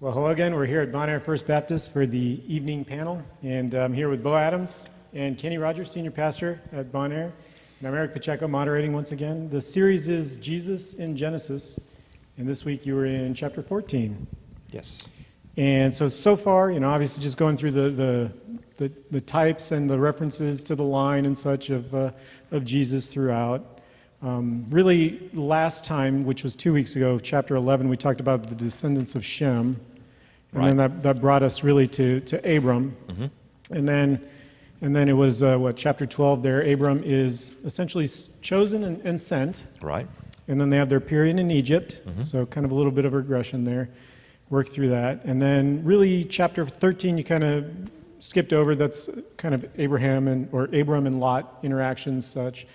Well, hello again. We're here at Bon Air First Baptist for the evening panel, and I'm here with Bo Adams and Kenny Rogers, senior pastor at Bon Air, and I'm Eric Pacheco, moderating once again. The series is Jesus in Genesis, and this week you were in chapter 14. Yes. And so far, obviously just going through the types and the references to the line and such of Jesus throughout. Really, last time, which was 2 weeks ago, chapter 11, we talked about the descendants of Shem, and Right. then that brought us really to Abram, and then it was chapter 12 there. Abram is essentially chosen and sent, Right. and then they have their period in Egypt, so kind of a little bit of regression there. Work through that, and then really chapter 13 you kind of skipped over. That's kind of Abram and Lot interactions, such.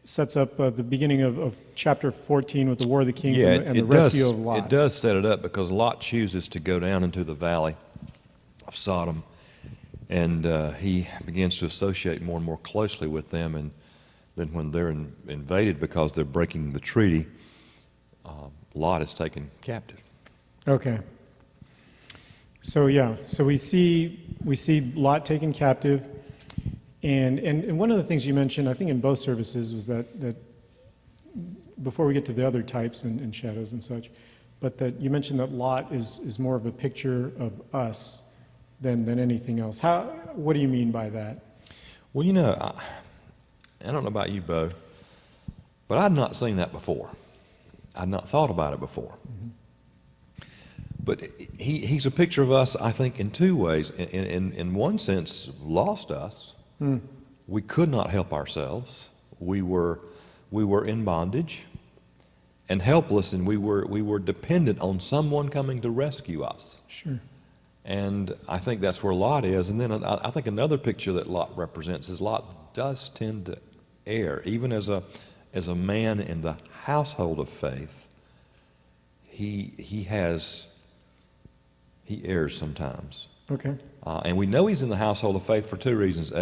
Sets up the beginning of chapter 14 with the War of the Kings and the rescue of Lot. It does set it up because Lot chooses to go down into the valley of Sodom, and he begins to associate more and more closely with them. And then when they're invaded because they're breaking the treaty, Lot is taken captive. Okay. So we see Lot taken captive. And one of the things you mentioned, I think in both services, was that before we get to the other types and shadows and such, but that you mentioned that Lot is more of a picture of us than anything else. What do you mean by that? Well, I don't know about you, Bo, but I'd not seen that before. I'd not thought about it before. But he's a picture of us, I think, in two ways. In one sense, lost us. We could not help ourselves. We were in bondage and helpless, and we were dependent on someone coming to rescue us. Sure. And I think that's where Lot is. And then I think another picture that Lot represents is Lot does tend to err, even as a man in the household of faith. He errs sometimes. Okay. And we know he's in the household of faith for two reasons.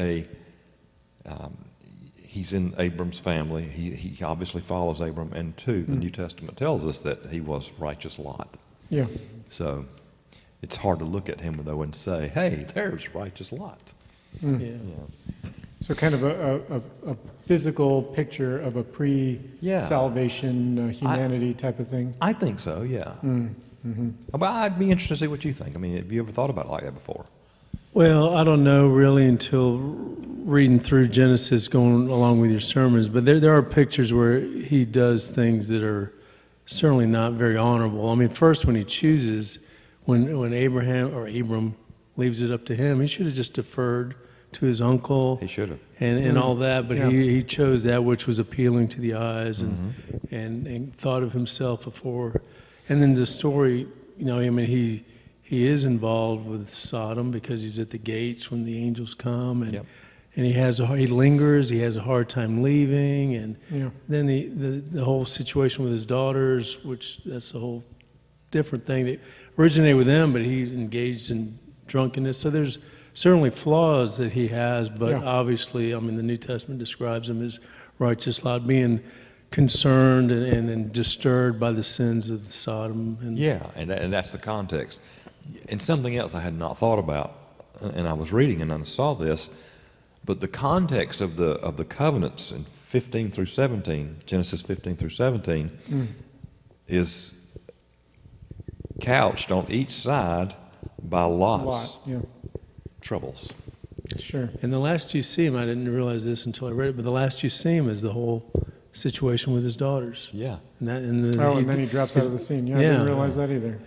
He's in Abram's family. He obviously follows Abram. And two, the New Testament tells us that he was righteous Lot. Yeah. So it's hard to look at him, though, and say, hey, there's righteous Lot. Yeah. So kind of a physical picture of a pre-salvation humanity type of thing? I think so, yeah. But I'd be interested to see what you think. I mean, have you ever thought about it like that before? Well, I don't know really until reading through Genesis, going along with your sermons, but there are pictures where he does things that are certainly not very honorable. I mean, first when he chooses, when Abram leaves it up to him, he should have just deferred to his uncle. He should have. And all that, but he chose that which was appealing to the eyes and thought of himself before. And then the story, he is involved with Sodom because he's at the gates when the angels come, and he lingers. He has a hard time leaving, and then the whole situation with his daughters, which that's a whole different thing that originated with them, but he engaged in drunkenness. So there's certainly flaws that he has, but obviously, the New Testament describes him as righteous Lot, being concerned and disturbed by the sins of Sodom. And that's the context. And something else I had not thought about, and I was reading and I saw this, but the context of the covenants in 15 through 17, Genesis 15 through 17, is couched on each side by Lot's troubles. Sure. And the last you see him, I didn't realize this until I read it, but the last you see him is the whole situation with his daughters. Yeah. And then he drops out of the scene. I didn't realize that either.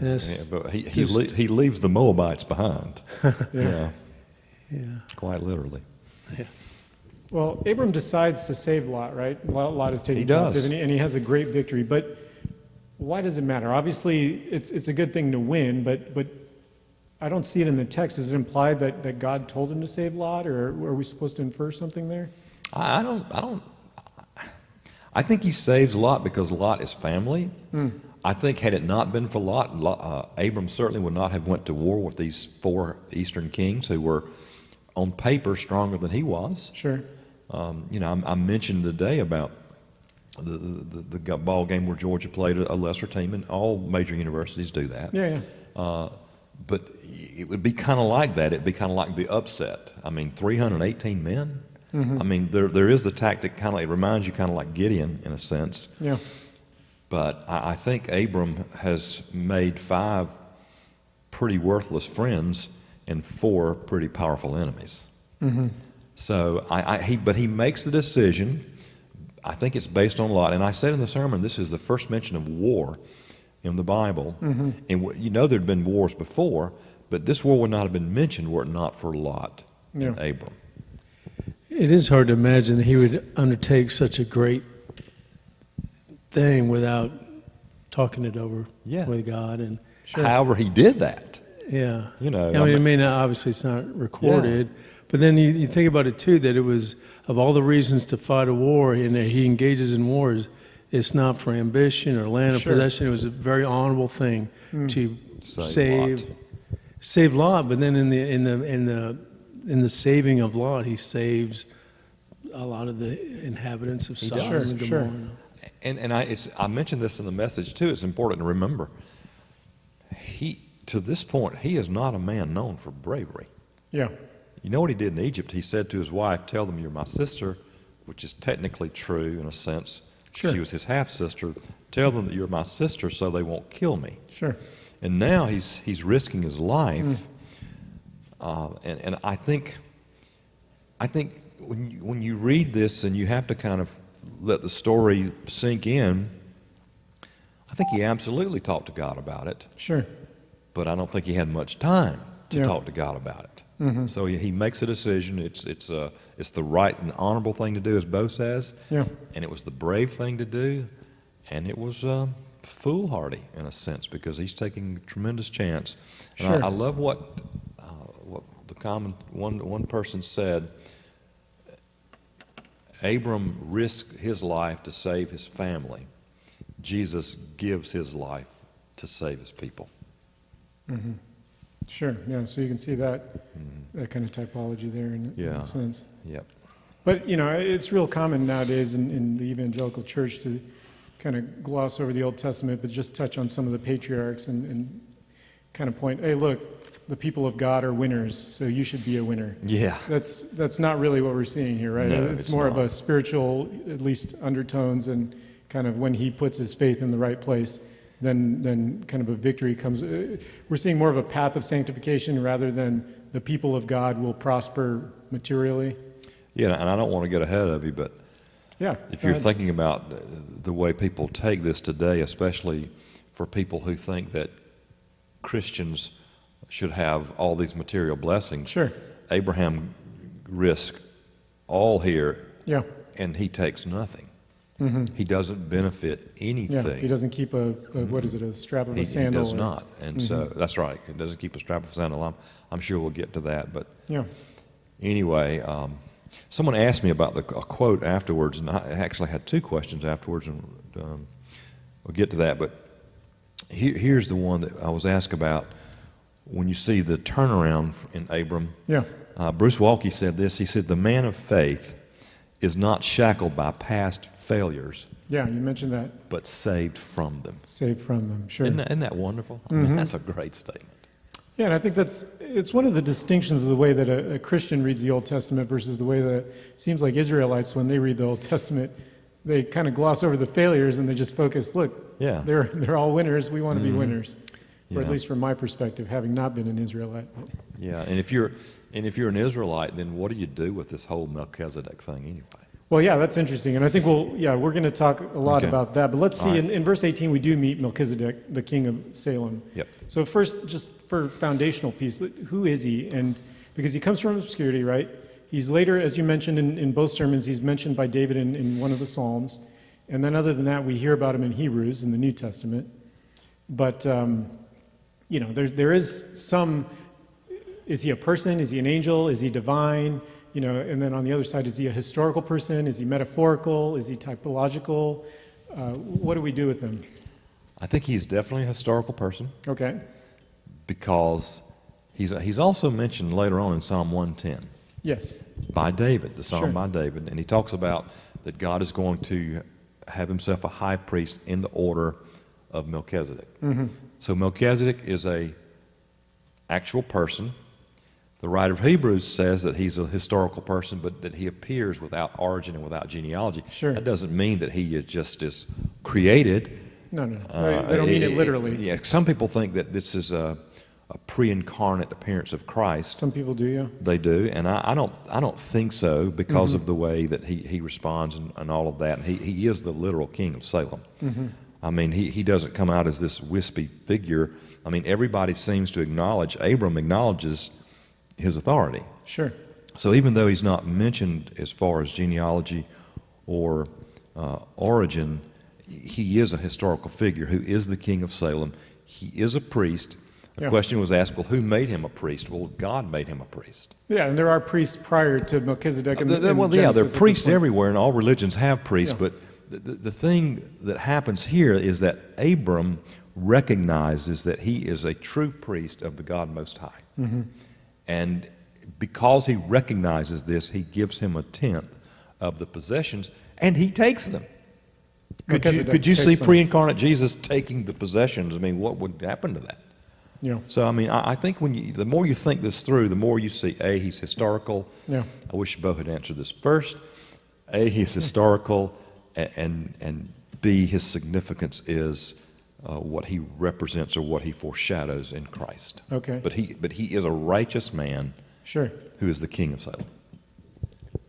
But he leaves the Moabites behind. Yeah. Quite literally. Yeah. Well, Abram decides to save Lot, right? Lot is taken He does. captive, and he has a great victory. But why does it matter? Obviously, it's a good thing to win, but I don't see it in the text. Is it implied that God told him to save Lot, or are we supposed to infer something there? I don't. I think he saves Lot because Lot is family. I think had it not been for Lot, Abram certainly would not have went to war with these four eastern kings who were, on paper, stronger than he was. Sure. I mentioned today about the ball game where Georgia played a lesser team, and all major universities do that. But it would be kind of like that. It'd be kind of like the upset. I mean, 318 men. I mean, there is the tactic, kind of, it reminds you kind of like Gideon in a sense. Yeah. But I think Abram has made 5 pretty worthless friends and 4 pretty powerful enemies. So but he makes the decision. I think it's based on Lot. And I said in the sermon, this is the first mention of war in the Bible. And you know there'd been wars before, but this war would not have been mentioned were it not for Lot and Abram. It is hard to imagine that he would undertake such a great thing without talking it over with God. And However he did that. yeah, You know, I mean, it may not, obviously it's not recorded, but then you think about it too, that it was, of all the reasons to fight a war, and that he engages in wars, it's not for ambition or land or possession. It was a very honorable thing to save Lot. But then in the saving of Lot, he saves a lot of the inhabitants of Sodom and Gomorrah. And I mentioned this in the message too. It's important to remember. To this point, he is not a man known for bravery. Yeah. You know what he did in Egypt? He said to his wife, "Tell them you're my sister," which is technically true in a sense. She was his half sister. "Tell them that you're my sister, so they won't kill me." Sure. And now he's risking his life. And I think when you read this and you have to kind of let the story sink in, I think he absolutely talked to God about it. Sure. But I don't think he had much time to talk to God about it. So he makes a decision. It's the right and honorable thing to do, as Bo says. Yeah. And it was the brave thing to do, and it was foolhardy in a sense because he's taking a tremendous chance. And I love what the common one person said. Abram risked his life to save his family. Jesus gives his life to save his people. Sure. Yeah. So you can see that kind of typology there in a sense. Yep. But it's real common nowadays in the evangelical church to kind of gloss over the Old Testament, but just touch on some of the patriarchs and kind of point, hey, look, the people of God are winners, so you should be a winner. Yeah. That's not really what we're seeing here, right? No, it's more of a spiritual, at least undertones, and kind of when he puts his faith in the right place, then kind of a victory comes. We're seeing more of a path of sanctification rather than the people of God will prosper materially. Yeah, and I don't want to get ahead of you, but if you're thinking about the way people take this today, especially for people who think that Christians should have all these material blessings. Abraham risked all here, and he takes nothing. He doesn't benefit anything. He doesn't keep a strap of a sandal. He does not, and so that's right. He doesn't keep a strap of a sandal. I'm sure we'll get to that, but anyway, someone asked me about a quote afterwards, and I actually had 2 questions afterwards, and we'll get to that. But here's the one that I was asked about. When you see the turnaround in Abram, Bruce Walke said this. He said, "The man of faith is not shackled by past failures." Yeah, you mentioned that. But saved from them. Saved from them, sure. Isn't that wonderful? I mean, that's a great statement. Yeah, and I think it's one of the distinctions of the way that a Christian reads the Old Testament versus the way that it seems like Israelites, when they read the Old Testament, they kind of gloss over the failures and they just focus, look, they're all winners, we want to be winners. Or at least from my perspective, having not been an Israelite. Yeah, and if you're an Israelite, then what do you do with this whole Melchizedek thing anyway? Well, yeah, that's interesting, and I think we're going to talk a lot about that. But let's see, in verse 18, we do meet Melchizedek, the king of Salem. Yep. So first, just for foundational piece, who is he? And because he comes from obscurity, right? He's later, as you mentioned in both sermons, he's mentioned by David in one of the Psalms, and then other than that, we hear about him in Hebrews in the New Testament. But there is some. Is he a person? Is he an angel? Is he divine? And then on the other side, is he a historical person? Is he metaphorical? Is he typological? What do we do with him? I think he's definitely a historical person. Okay. Because he's also mentioned later on in Psalm 110. Yes. By David, the Psalm by David. And he talks about that God is going to have himself a high priest in the order of Melchizedek. So Melchizedek is a actual person. The writer of Hebrews says that he's a historical person, but that he appears without origin and without genealogy. Sure. That doesn't mean that he is created. No. They don't mean it literally. Yeah, some people think that this is a pre-incarnate appearance of Christ. Some people do, yeah. They do, and I don't think so because of the way that he responds and all of that. And he is the literal king of Salem. I mean, he doesn't come out as this wispy figure. I mean, everybody seems to acknowledge, Abram acknowledges his authority. Sure. So even though he's not mentioned as far as genealogy or origin, he is a historical figure who is the king of Salem. He is a priest. A question was asked, well, who made him a priest? Well, God made him a priest. Yeah, and there are priests prior to Melchizedek in Well, yeah, Genesis there at are this priests point. everywhere, and all religions have priests, Yeah. but the thing that happens here is that Abram recognizes that he is a true priest of the God Most High. And because he recognizes this, he gives him a tenth of the possessions, and he takes them. Could you see takes them. pre-incarnate Jesus taking the possessions? I mean, what would happen to that? Yeah. So, I mean, I think the more you think this through, the more you see, A, he's historical. Yeah. I wish Bo had answered this first. A, he's historical, and B, his significance is what he represents or what he foreshadows in Christ. Okay. But he is a righteous man Sure. who is the king of Salem.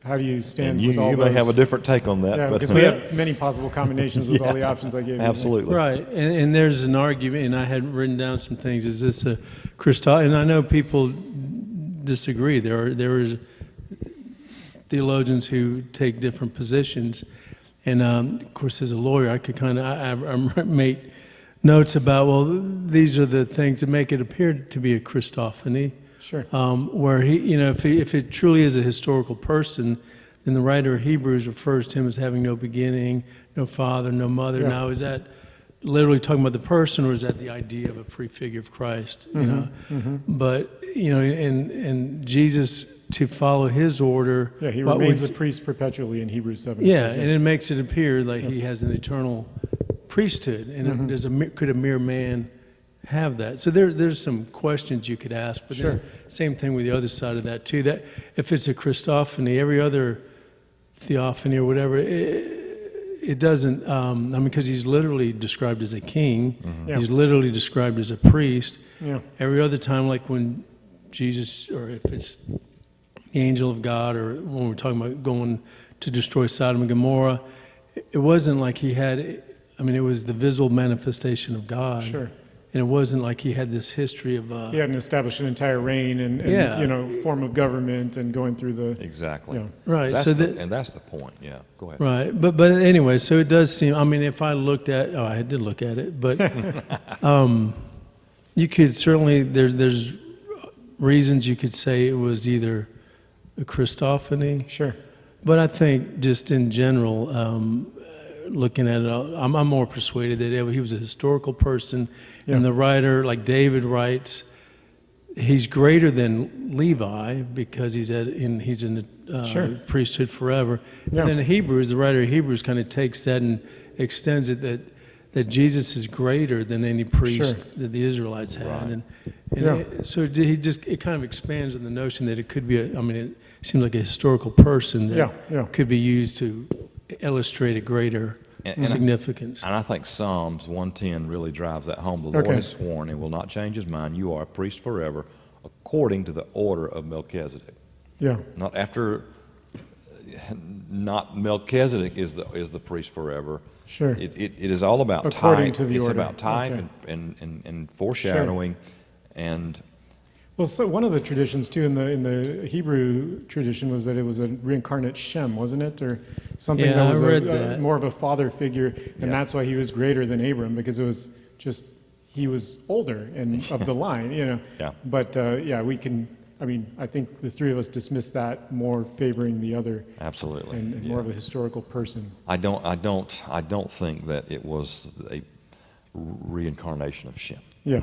How do you stand And with all you those? may have a different take on that. Yeah, but because we have many possible combinations with all the options I gave you. absolutely. Right, and there's an argument, and I had written down some things. Is this a Christos? And I know people disagree. There is theologians who take different positions, and of course, as a lawyer, I could kind of I make notes about, well, these are the things that make it appear to be a Christophany. Sure. Where he, if it truly is a historical person, then the writer of Hebrews refers to him as having no beginning, no father, no mother. Yeah. Now, is that literally talking about the person, or is that the idea of a prefigure of Christ? But and Jesus, to follow his order, Yeah, he what remains would- a priest perpetually in Hebrews 7. yeah, and it makes it appear like he has an eternal priesthood, and could a mere man have that? So there's some questions you could ask, but Sure. then same thing with the other side of that too. That if it's a Christophany, every other theophany or whatever, it doesn't. I mean, because he's literally described as a king, Yeah. he's literally described as a priest. Yeah. Every other time, like when Jesus, or if it's the angel of God, or when we're talking about going to destroy Sodom and Gomorrah, it wasn't like he had. I mean, it was the visible manifestation of God. Sure. And it wasn't like he had this history of. He hadn't established an entire reign and Yeah. form of government and going through the. Exactly. Yeah. Right. That's So and that's the point. Yeah. Go ahead. Right, but anyway, so it does seem. I mean, if I looked at, I did look at it, but you could certainly there's reasons you could say it was either a Christophany, Sure. but I think just in general, looking at it, I'm more persuaded that he was a historical person, Yeah. and the writer, like David writes, he's greater than Levi because he's in the Sure. priesthood forever. Yeah. And then Hebrews, the writer of Hebrews kind of takes that and extends it that Jesus is greater than any priest Sure. that the Israelites had. Right. And Yeah. so it kind of expands on the notion that it could be, it seems like a historical person that Yeah. could be used to illustrate a greater And significance. And I think Psalms 110 really drives that home. The Lord Okay. has sworn and will not change his mind. You are a priest forever, according to the order of Melchizedek. Yeah. Not Melchizedek is the priest forever. Sure. It is all about According type. to the it's order. about type Okay. and foreshadowing, and Well, so one of the traditions too in the Hebrew tradition was that it was a reincarnate Shem, wasn't it, or something Yeah, that was I read that. more of a father figure, and Yeah. that's why he was greater than Abram, because it was just he was older and of the line, Yeah. But we can. I think the three of us dismiss that more favoring the other absolutely, and more of a historical person. I don't think that it was a reincarnation of Shem. Yeah.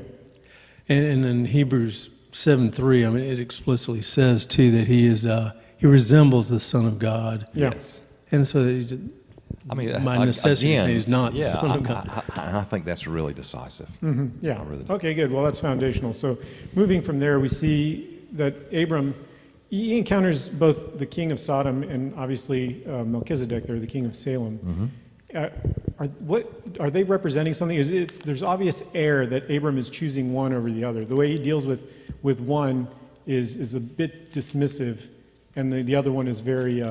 And in Hebrews 7:3, it explicitly says too that he resembles the Son of God. Yeah. Yes. And so he's I mean, by necessity, again, saying he's not the yeah, Son of God. I think that's really decisive. Yeah. I really do. Okay, good. Well, that's foundational. So moving from there, we see that Abram, he encounters both the king of Sodom and obviously Melchizedek, there, the king of Salem. Are they representing something? There's obvious air that Abram is choosing one over the other. The way he deals with one is a bit dismissive, and the other one is very,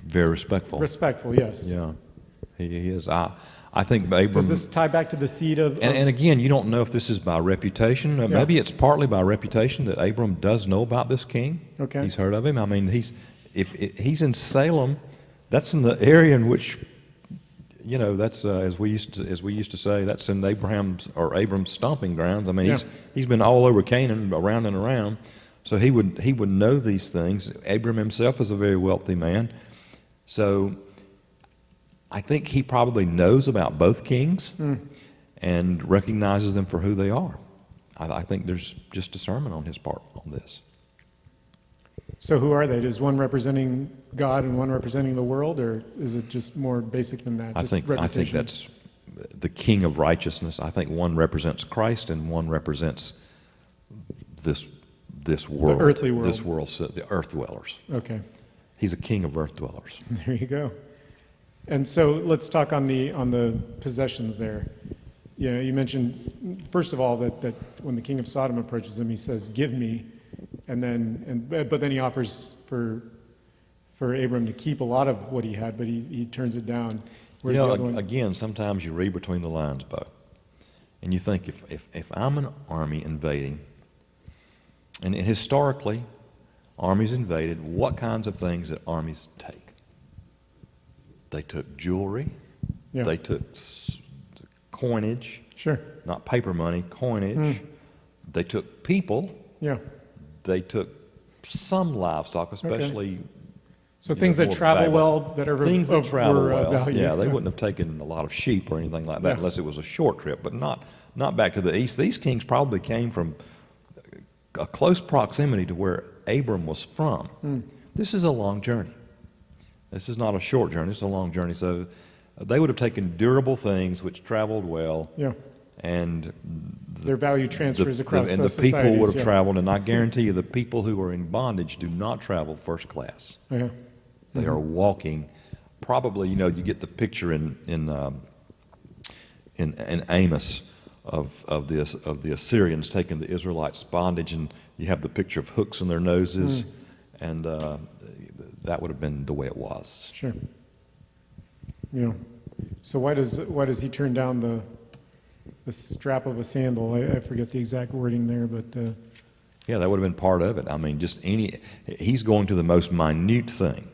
Very respectful. respectful. Yes. Yeah, he is. I think Abram. Does this tie back to the seed of? And again, you don't know if this is by reputation. Yeah. Maybe it's partly by reputation that Abram does know about this king. Okay. He's heard of him. I mean, if he's in Salem, that's in the area in which, that's as we used to say, that's in Abram's stomping grounds. I mean, Yeah. he's been all over Canaan, around and around. So he would know these things. Abram himself is a very wealthy man. So I think he probably knows about both kings and recognizes them for who they are. I think there's just discernment on his part on this. So who are they? Is one representing God and one representing the world, or is it just more basic than that? I think that's the king of righteousness. I think one represents Christ and one represents this world, the earthly world. this world, the earth dwellers. Okay, He's a king of earth dwellers. there you go. And so let's talk on the possessions there. Yeah, you mentioned first of all that when the king of Sodom approaches him, he says, "Give me," but then he offers for Abram to keep a lot of what he had, but he turns it down. Whereas the other one, Again, sometimes you read between the lines, Bo, and you think if I'm an army invading, and historically, armies invaded, what kinds of things did armies take? They took jewelry. Yeah. They took coinage, sure, not paper money, coinage. They took people. yeah. They took some livestock, especially. So things that more travel valuable. well, that are Things that travel were, well. value. Yeah, they wouldn't have taken a lot of sheep or anything like that Yeah. unless it was a short trip, but not back to the east. These kings probably came from a close proximity to where Abram was from. This is a long journey. This is not a short journey, it's a long journey. So they would have taken durable things which traveled well, Yeah, and their value transfers across and the societies. people would have yeah. traveled, and I guarantee you the people who are in bondage do not travel first class. Yeah. They are walking. Probably, you get the picture in Amos of the Assyrians taking the Israelites bondage, and you have the picture of hooks in their noses, and that would have been the way it was. Sure. Yeah. So why does he turn down the strap of a sandal? I forget the exact wording there, but Yeah, that would have been part of it. I mean, he's going to the most minute thing.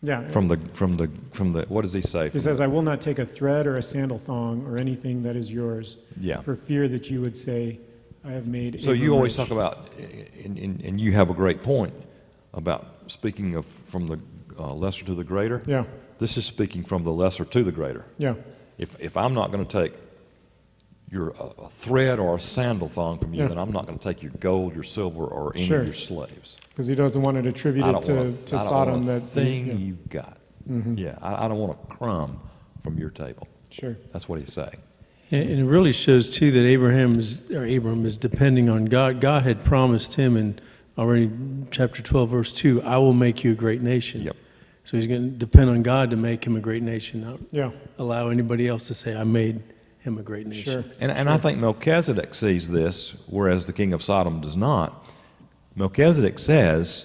yeah. From the what does he say? He says, "I will not take a thread or a sandal thong or anything that is yours, Yeah. for fear that you would say, I have made." So Abram you always rich." talk about, and you have a great point about speaking of from the lesser to the greater. Yeah. This is speaking from the lesser to the greater. Yeah. If I'm not going to take a thread or a sandal thong from you, Yeah. then I'm not going to take your gold, your silver, or any Sure. of your slaves. Because he doesn't want to attribute I it don't want to Sodom. a That thing yeah. you've got. Yeah, I don't want a crumb from your table. Sure. That's what he's saying. And it really shows too that Abram is depending on God. God had promised him in already chapter 12, verse 2, "I will make you a great nation." Yep. So he's going to depend on God to make him a great nation, not Yeah. allow anybody else to say, "I made him a great nation." Sure. And I think Melchizedek sees this, whereas the king of Sodom does not. Melchizedek says,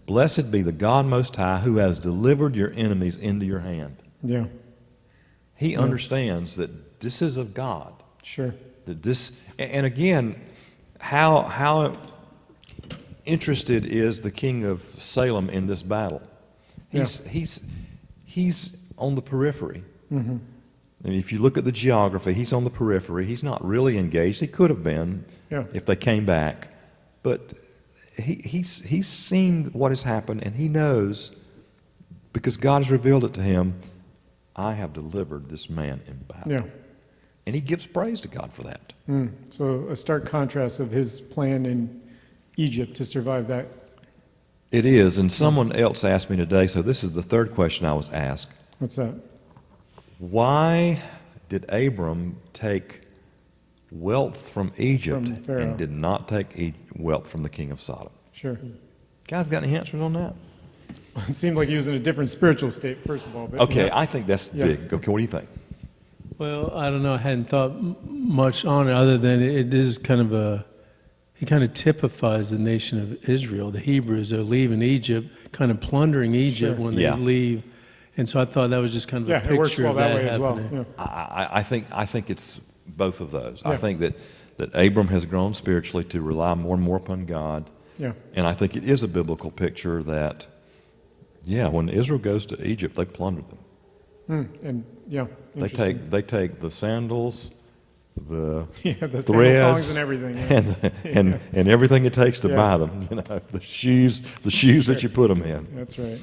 "Blessed be the God Most High who has delivered your enemies into your hand." Yeah. He understands that this is of God. Sure. That this, and again, how interested is the king of Salem in this battle? He's on the periphery. Mm-hmm. I mean, if you look at the geography, he's on the periphery. He's not really engaged. He could have been if they came back, but he's seen what has happened, and he knows because God has revealed it to him. I have delivered this man in battle. Yeah. And he gives praise to God for that. So a stark contrast of his plan in Egypt to survive that It is, and someone else asked me today, so this is the third question I was asked. What's that? Why did Abram take wealth from Egypt From Pharaoh. and did not take wealth from the king of Sodom? Sure. Guys, got any answers on that? It seemed like he was in a different spiritual state, first of all. But Okay, yeah. I think that's Yeah. big. Okay, what do you think? Well, I don't know. I hadn't thought much on it other than it is kind of he kind of typifies the nation of Israel. The Hebrews are leaving Egypt, kind of plundering Egypt Sure. when they Yeah. leave. And so I thought that was just kind of Yeah, a it works picture well of that that way as well. happening. Yeah. I think it's both of those. I Yeah. think that Abram has grown spiritually to rely more and more upon God. Yeah. And I think it is a biblical picture that, yeah, when Israel goes to Egypt, they plunder them. And yeah, They take the sandals, the yeah, the sandal threads, thongs and everything. Yeah. and everything it takes to Yeah. buy them. You know, the shoes that you put them in. That's right.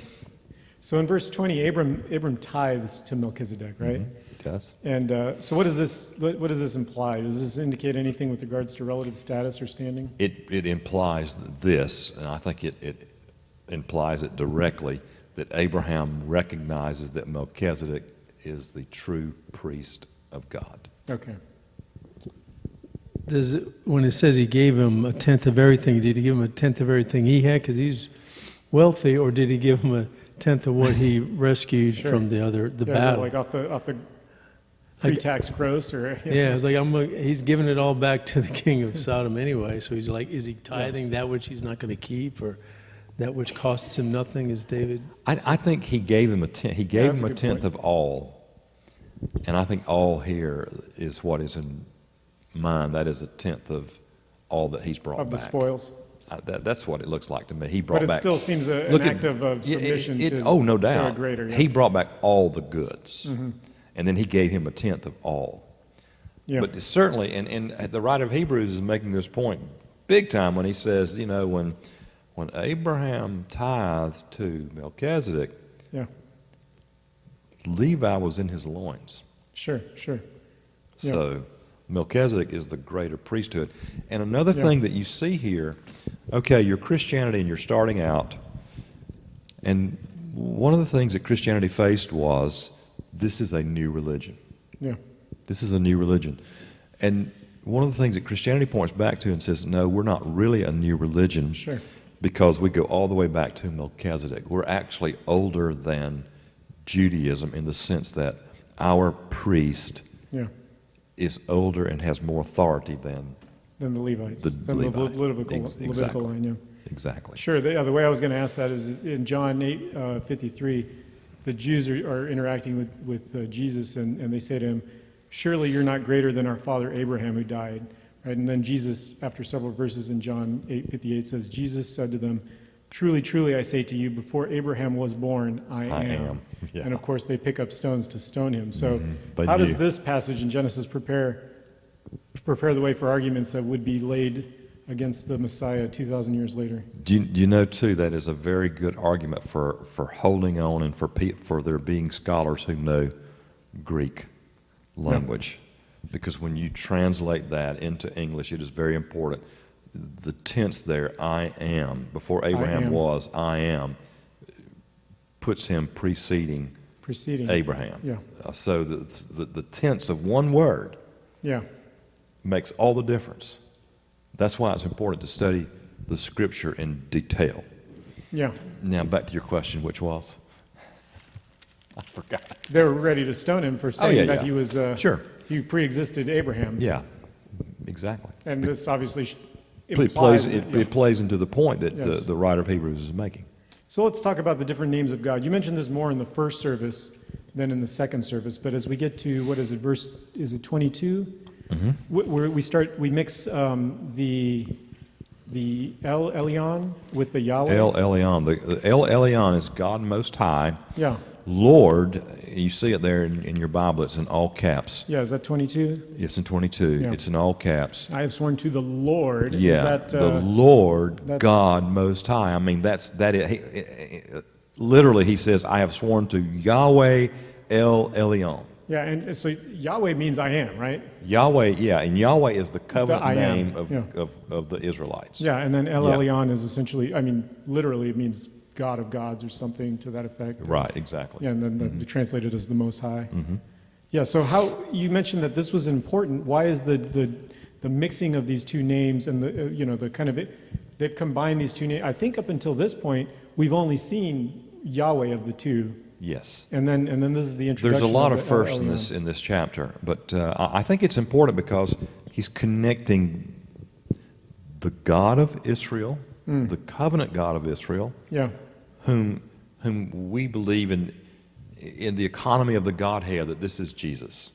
So in verse 20, Abram tithes to Melchizedek, right? It does. And so what does this imply? Does this indicate anything with regards to relative status or standing? It implies this, and I think it implies it directly, that Abraham recognizes that Melchizedek is the true priest of God. Okay. When it says he gave him a tenth of everything, did he give him a tenth of everything he had because he's wealthy, or did he give him a tenth of what he rescued Sure. from the Yeah, is it battle? like off the pre-tax gross or Yeah, it's like he's giving it all back to the king of Sodom anyway. So he's like, is he tithing that which he's not going to keep, or that which costs him nothing? Is David? I think he gave him a tenth. He gave that's him a a good tenth point. of all, and I think all here is what is in mind. That is a tenth of all that he's brought of the back. spoils? That's what it looks like to me. He brought But it back. still seems an Look act at- of yeah, submission to no to doubt. a greater. Yeah. He brought back all the goods, and then he gave him a tenth of all. Yeah. But certainly, and the writer of Hebrews is making this point big time when he says, you know, when Abraham tithed to Melchizedek, Yeah. Levi was in his loins. Sure. Yeah. So Melchizedek is the greater priesthood. And another Yeah. thing that you see here, okay, you're Christianity and you're starting out, and one of the things that Christianity faced was this is a new religion. Yeah. This is a new religion. And one of the things that Christianity points back to and says, no, we're not really a new religion. Sure. Because we go all the way back to Melchizedek. We're actually older than Judaism in the sense that our priest Yeah. is older and has more authority than Than the Levites. The than Levite. the Levitical Exactly. line. Yeah. exactly. Sure. The way I was going to ask that is in John 8:53, the Jews are interacting with Jesus, and they say to him, "Surely you're not greater than our father Abraham who died." Right? And then Jesus, after several verses in John 8:58, says, "Jesus said to them, 'Truly, truly, I say to you, before Abraham was born, I am.'" Yeah. And of course, they pick up stones to stone him. So, But how does you- this passage in Genesis prepare the way for arguments that would be laid against the Messiah 2,000 years later? Do you know, too, that is a very good argument for holding on and for there being scholars who know Greek language. Because when you translate that into English, it is very important. The tense there, I am, before Abraham am. was, I am, puts him preceding Abraham. Yeah. So the tense of one word Yeah. makes all the difference. That's why it's important to study the Scripture in detail. Yeah. Now back to your question, which was? I forgot. They were ready to stone him for saying yeah, that yeah. he was Sure. he pre-existed Abraham. Yeah, exactly. And this obviously It implies plays, that, it plays into the point that Yes. the writer of Hebrews is making. So let's talk about the different names of God. You mentioned this more in the first service than in the second service, but as we get to, what is it, is it 22? Where we mix the El Elyon with the Yahweh. El Elyon. The El Elyon is God Most High. Yeah. Lord, you see it there in your Bible, it's in all caps. Yeah, is that 22? It's in 22. Yeah. It's in all caps. I have sworn to the Lord. Yeah, Is that, the Lord that's- God Most High. I mean, literally, he says, I have sworn to Yahweh El Elyon. Yeah, and so Yahweh means I am, right? Yahweh, yeah, and Yahweh is the covenant I am, name of the Israelites. Yeah, and then El Yeah. Elyon is essentially, I mean, literally it means God of gods or something to that effect. Right, exactly. Yeah, and then the translated as the Most High. Yeah, so how, you mentioned that this was important. Why is the mixing of these two names and the, the kind of, they've combined these two names. I think up until this point, we've only seen Yahweh of the two. Yes. And then this is the introduction. There's a lot of of the firsts El Elyon. in this chapter, but I think it's important because he's connecting the God of Israel, the covenant God of Israel, Yeah, whom we believe in the economy of the Godhead, that this is Jesus,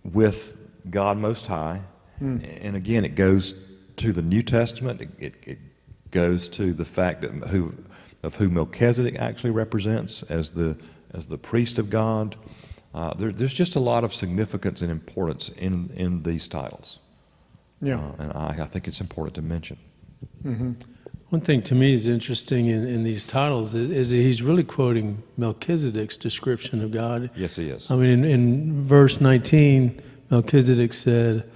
with God Most High. And again, it goes to the New Testament. It goes to the fact that who Melchizedek actually represents as the priest of God. There's just a lot of significance and importance in these titles. yeah. And I think it's important to mention. One thing to me is interesting in these titles is that he's really quoting Melchizedek's description of God. Yes, he is. I mean, in verse 19, Melchizedek said,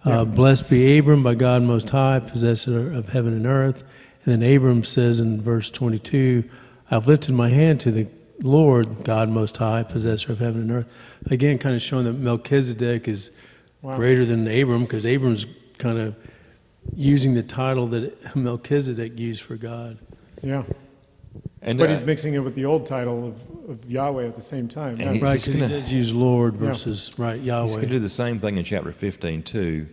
"Blessed be Abram by God Most High, possessor of heaven and earth." And then Abram says in verse 22, "I've lifted my hand to the Lord, God Most High, possessor of heaven and earth." Again, kind of showing that Melchizedek is greater than Abram, because Abram's kind of using the title that Melchizedek used for God. Yeah. And But he's mixing it with the old title of Yahweh at the same time. And Right, he's because he gonna- does use Lord versus, right, He's going to Yahweh. do the same thing in chapter 15 too,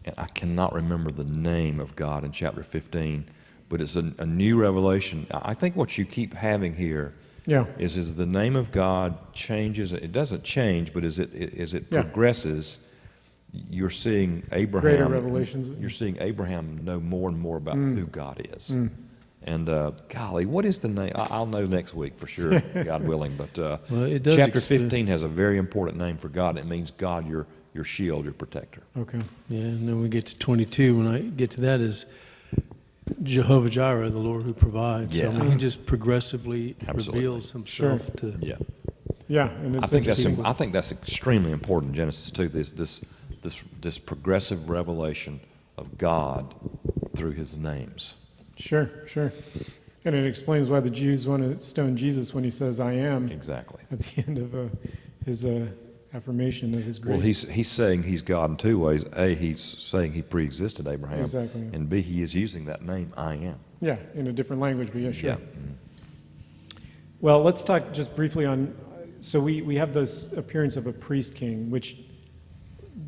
and I cannot remember the name of God in chapter 15, but it's a new revelation. I think what you keep having here Yeah. is the name of God changes. It doesn't change, but as it Yeah. progresses, you're seeing Abraham. Greater revelations. You're seeing Abraham know more and more about who God is. And golly, what is the name? I'll know next week for sure, God willing. But Well, it does chapter explain- 15 has a very important name for God. It means God, your shield, your protector. Okay. Yeah, and then we get to 22. When I get to that is Jehovah Jireh, the Lord who provides. So, I mean, he just progressively Absolutely. reveals himself to. Yeah. Yeah, and it's I think interesting. I think that's extremely important in Genesis 2. This progressive revelation of God through His names. Sure, sure. And it explains why the Jews want to stone Jesus when he says, "I am," Exactly. at the end of his affirmation of his Well, grace. he's saying He's God in two ways. A, He's saying He preexisted Abraham. Exactly. And B, He is using that name, I am. Yeah, in a different language, but yeah, sure. Yeah. Well, let's talk just briefly on, so we have this appearance of a priest king, which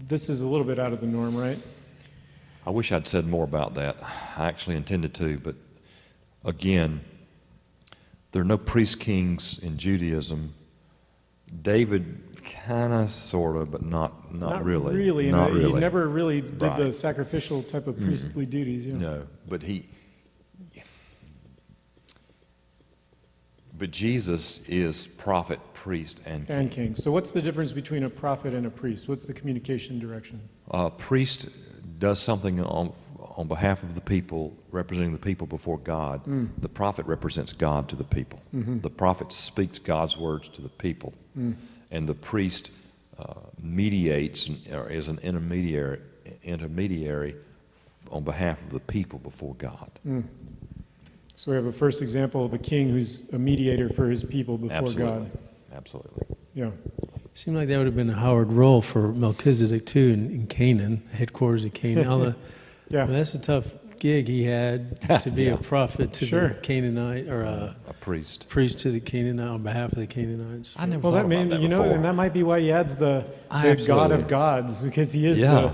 this is a little bit out of the norm, right? I wish I'd said more about that. I actually intended to, but again, there are no priest kings in Judaism. David kind of, sort of, but not really. Really, Not and really. he never really did the Right. sacrificial type of priestly duties. Yeah. No, but Jesus is prophet, priest, and king. And king. So what's the difference between a prophet and a priest? What's the communication direction? A priest does something on behalf of the people, representing the people before God. The prophet represents God to the people. The prophet speaks God's words to the people. And the priest mediates, or is an intermediary on behalf of the people before God. So we have a first example of a king who's a mediator for his people before Absolutely. God. Absolutely. Yeah. Seemed like that would have been a Howard role for Melchizedek too in Canaan, headquarters of Canaan. Yeah. Well, that's a tough gig he had to be Yeah. a prophet to Sure. the Canaanite, or a A priest. priest to the Canaanite on behalf of the Canaanites. I never Well, thought that about may, that you know, before. and that might be why he adds the God Absolutely. of gods, because he is Yeah.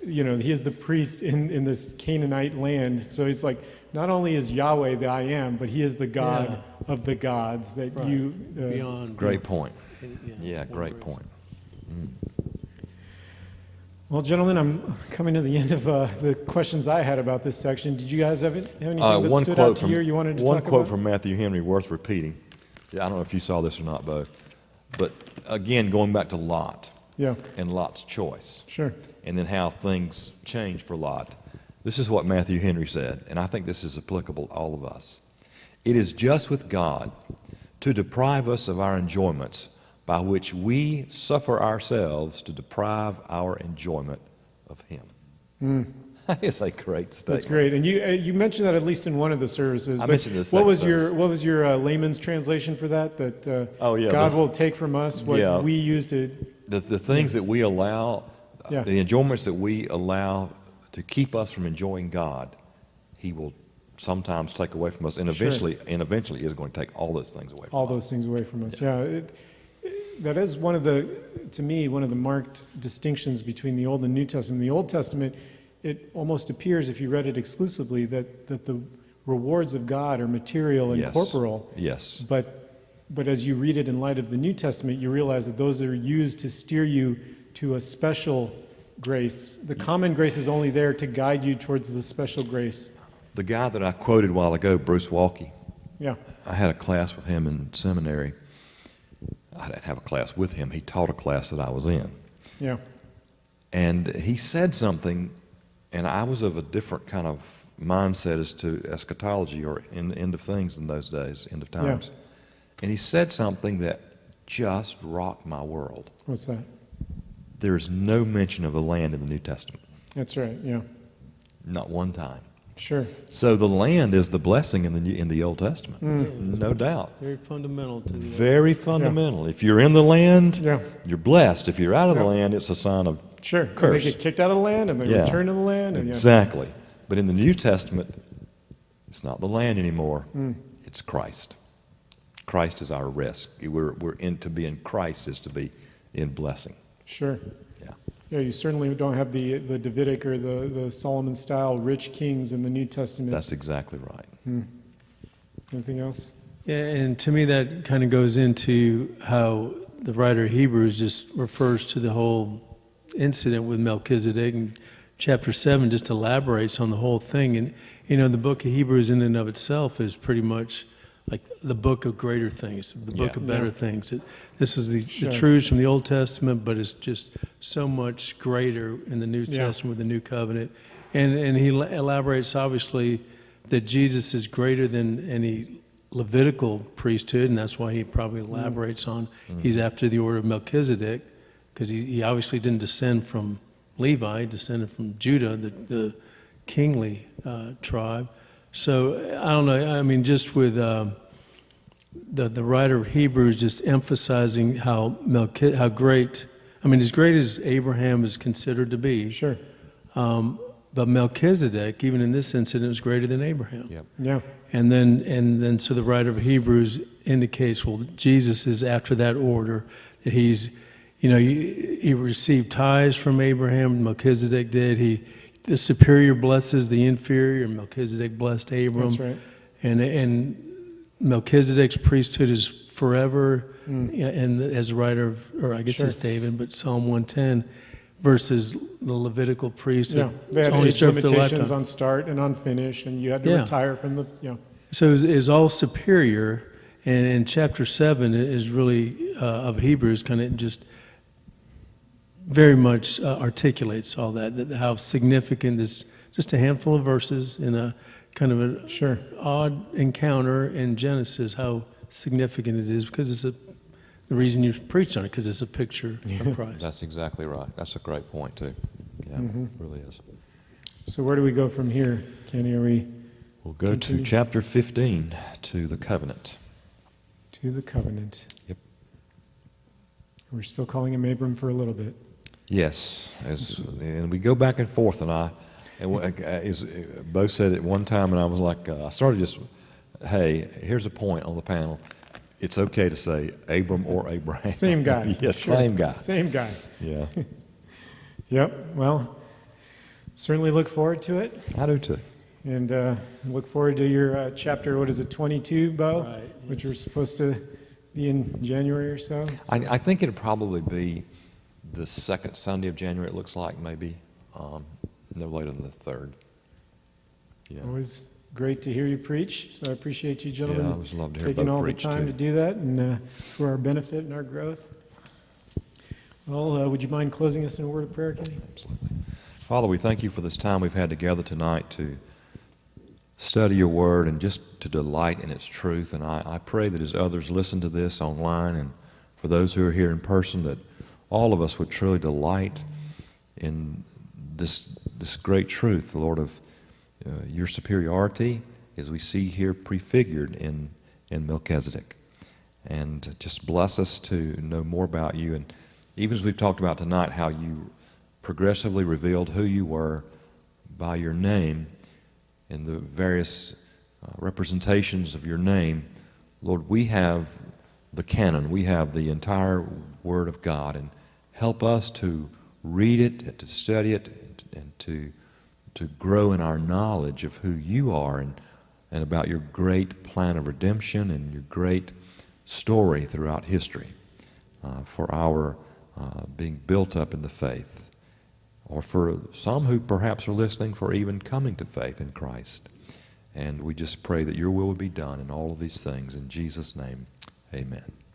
he is the priest in this Canaanite land. So it's like, not only is Yahweh the I am, but he is the God of the gods that Right. you. Beyond. Great point. Yeah, Yeah, one great race. point. Well, gentlemen, I'm coming to the end of the questions I had about this section. Did you guys have anything that One stood quote out to from you or you wanted to one talk quote about? from Matthew Henry worth repeating. I don't know if you saw this or not, Bo, but again, going back to Lot Yeah, and Lot's choice, sure. and then how things changed for Lot. This is what Matthew Henry said, and I think this is applicable to all of us. It is just with God to deprive us of our enjoyments by which we suffer ourselves to deprive our enjoyment of Him. That is a great statement. That's great. And you mentioned that at least in one of the services. I but mentioned this what was second service. what was your layman's translation for that? That Oh, yeah, God will take from us what Yeah. we use to. The things that we allow, Yeah. the enjoyments that we allow to keep us from enjoying God, He will sometimes take away from us, and Sure. eventually is going to take all those things away from All us. those things away from us. Yeah, that is to me, one of the marked distinctions between the Old and New Testament. In the Old Testament, it almost appears, if you read it exclusively, that the rewards of God are material and Yes. corporal. Yes. But as you read it in light of the New Testament, you realize that those are used to steer you to a special grace. The common grace is only there to guide you towards the special grace. The guy that I quoted a while ago, Bruce Walke, Yeah, I had a class with him in seminary. I didn't have a class with him. He taught a class that I was in. yeah, And he said something, and I was of a different kind of mindset as to eschatology or end of things in those days, end of times. And he said something that just rocked my world. what's that? There's no mention of the land in the New Testament. That's right, yeah, Not one time. sure. So the land is the blessing in the Old Testament, no doubt. Very fundamental to the Very fundamental. If you're in the land, Yeah. you're blessed. If you're out of the Yeah. land, it's a sign of Sure. And curse. they get kicked out of the land and they Yeah. return to the land. And Exactly. But in the New Testament, it's not the land anymore. It's Christ. Christ is our rest. To be in Christ is to be in blessing. Sure. Yeah. Yeah, you certainly don't have the Davidic or the Solomon-style rich kings in the New Testament. That's exactly right. Anything else? Yeah, and to me that kind of goes into how the writer of Hebrews just refers to the whole incident with Melchizedek, and chapter 7 just elaborates on the whole thing. And the book of Hebrews in and of itself is pretty much like the book of greater things, the book Yeah. of better Yeah. things. This is the Sure. truths from the Old Testament, but it's just so much greater in the New Yeah. Testament with the New Covenant. And he elaborates, obviously, that Jesus is greater than any Levitical priesthood, and that's why he probably elaborates on he's after the order of Melchizedek, because he obviously didn't descend from Levi, he descended from Judah, the kingly tribe. So I don't know. I mean, just with the writer of Hebrews just emphasizing how great. I mean, as great as Abraham is considered to be. Sure. But Melchizedek, even in this incident, was greater than Abraham. Yep. Yeah. And then so the writer of Hebrews indicates, well, Jesus is after that order, that he's, he received tithes from Abraham, Melchizedek did. The superior blesses the inferior, Melchizedek blessed Abram. That's right. And Melchizedek's priesthood is forever, and as a writer of, or I guess Sure. it's David, but Psalm 110, versus the Levitical priest Yeah. They had only age served for the limitations lifetime. on start and on finish, and you had to Yeah. retire from the. So it's all superior, and chapter 7 is really of Hebrews kind of just very much articulates all that how significant this, just a handful of verses in a kind of an Sure. odd encounter in Genesis, how significant it is, because it's the reason you preached on it, because it's a picture of Christ. That's exactly right. That's a great point, too. Yeah, it really is. So where do we go from here, Kenny? Are we We'll go Continue. to chapter 15, to the covenant. to the covenant? Yep. We're still calling him Abram for a little bit. Yes, and we go back and forth, both said it one time, and I was like, I started just, hey, here's a point on the panel. It's okay to say Abram or Abraham. Same guy. Yes, Sure. same guy. Same guy. Yeah, Yep. Well, certainly look forward to it, I do too. and look forward to your chapter. What is it, 22, Bo? Right, Which yes. we're supposed to be in January or so. I think it'd probably be the second Sunday of January, it looks like, maybe, no later than the third. Yeah. Always great to hear you preach. So I appreciate you, gentlemen, Yeah, I always love to hear taking Bo all preach, the time too. to do that, and for our benefit and our growth. Well, would you mind closing us in a word of prayer, Kenny? Absolutely. Father, we thank you for this time we've had together tonight to study your word and just to delight in its truth. And I pray that as others listen to this online and for for those who are here in person, that all of us would truly delight in this great truth, Lord, of your superiority, as we see here prefigured in Melchizedek. And just bless us to know more about you. And even as we've talked about tonight, how you progressively revealed who you were by your name and the various representations of your name, Lord, we have the canon, we have the entire Word of God, and help us to read it, and to study it, and to grow in our knowledge of who you are and about your great plan of redemption and your great story throughout history for our being built up in the faith, or for some who perhaps are listening, for even coming to faith in Christ. And we just pray that your will would be done in all of these things. In Jesus' name, amen.